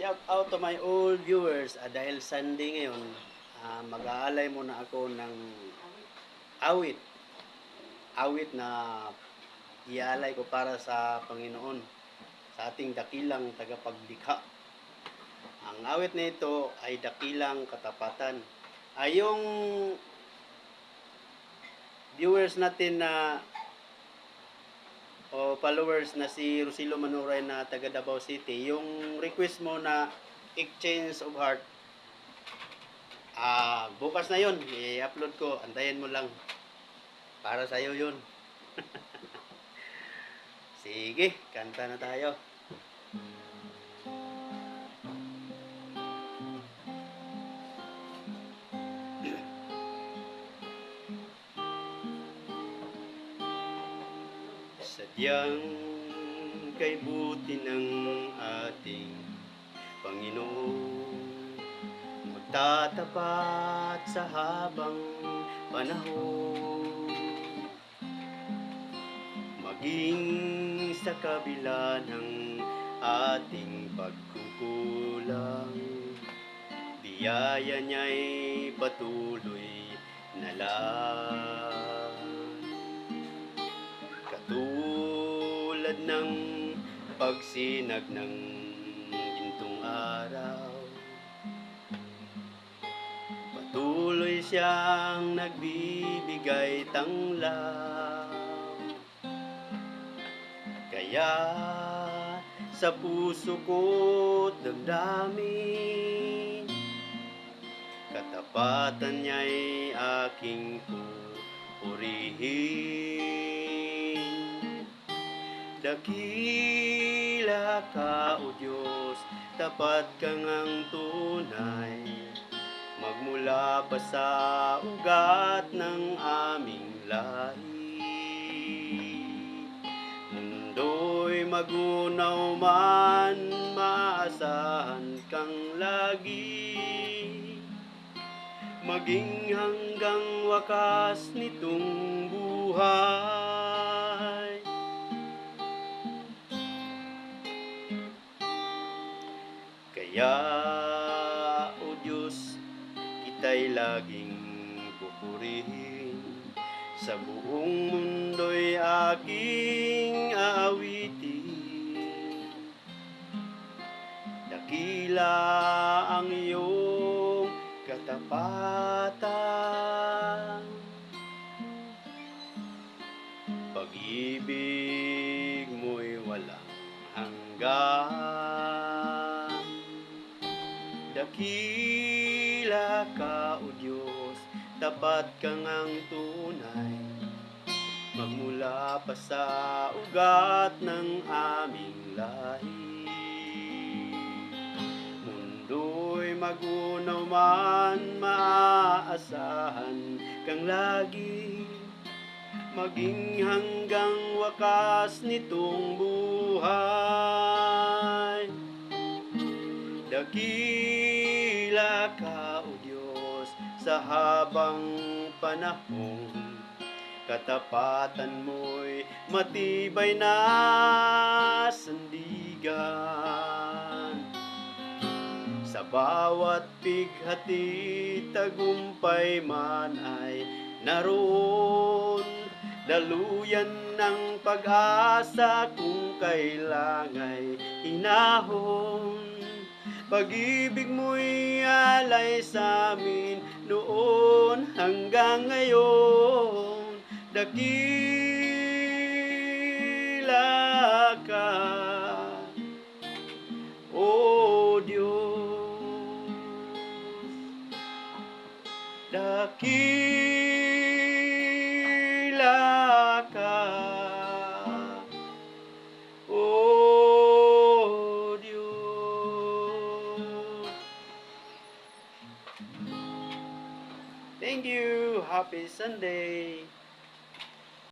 Shout out to my old viewers. Dahil Sunday ngayon, mag-aalay muna ako ng awit. Awit na iaalay ko para sa Panginoon, sa ating dakilang tagapaglikha. Ang awit na ito ay dakilang katapatan. Yung viewers natin na o followers na si Rosilo Manuray na taga Davao City, yung request mo na exchange of heart, bukas na yun, i-upload ko, antayin mo lang, para sa'yo yun. Sige, kanta na tayo. Sadyang kay buti ng ating Panginoon, magtatapat sa habang panahon, maging sa kabila ng ating pagkukulang, biyaya niya'y patuloy na lang. Katulad ng pagsinag ng gintong araw, patuloy siyang nagbibigay tanglaw. Kaya sa puso ko't damdamin, katapatan niya'y aking pupurihin. Dakila ka, O Diyos, tapat ka ngang tunay, magmula pa sa ugat ng aming lahi. Mundo'y magunaw man, maasahan kang lagi, maging hanggang wakas nitong buhay. Kaya, O Diyos, kita'y laging pupurihin, sa buong mundo'y aking aawitin. Dakila ang iyong katapatan, pag-ibig mo'y walang hanggan. Dakila ka, O Diyos, tapat ka ngang tunay, magmula pa sa ugat ng aming lahi. Mundo'y magunaw man, maaasahan kang lagi, maging hanggang wakas nitong buhay. Dakila ka, O Diyos, sa habang panahon, katapatan mo'y matibay na sandigan. Sa bawat pighati, tagumpay man ay naroon, daluyan ng pag-asa kung kailanga'y hinahon. Pag-ibig mo'y alay sa amin noon hanggang ngayon. Dakila ka, O Diyos, dakila ka, O Diyos. Thank you. Happy Sunday.